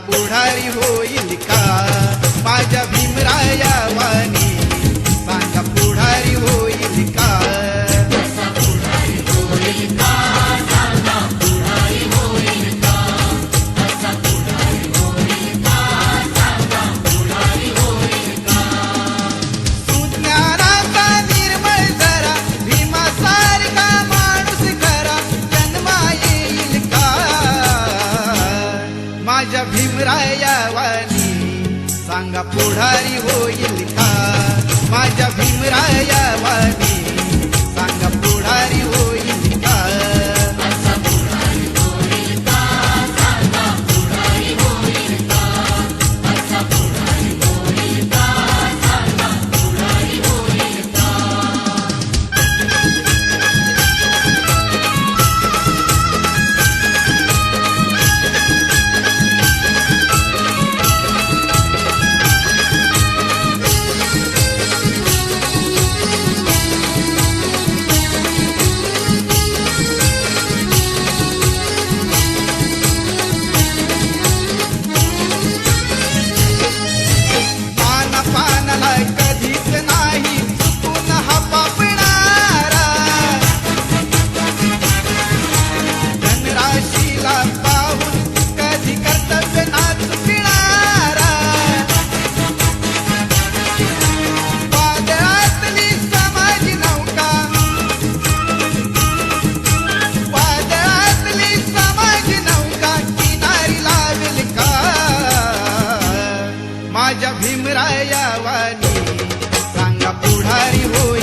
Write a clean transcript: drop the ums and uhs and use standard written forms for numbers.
पुढारी होईल का माझ्या भीमराया वाणी सांगा पुढारी होईल का सुज्ञानाचा निर्मळ जरा भीमासारखा माणूस खरा जन्मा येईल का माझ्या भीमराया वाणी सांगा पुढारी होईल का माझ्या भीमराया वाणी सांगा पुढारी होईल का कधीच नाही चुकून हा पापणारा धनराशीला पाहून कधी कर्तव्य ना चुकणारा वादळातली समाज नौका वादळातली समाज नौका किनारी लावेल का माझ्या भीमराया वाणी सांगा पुढारी हो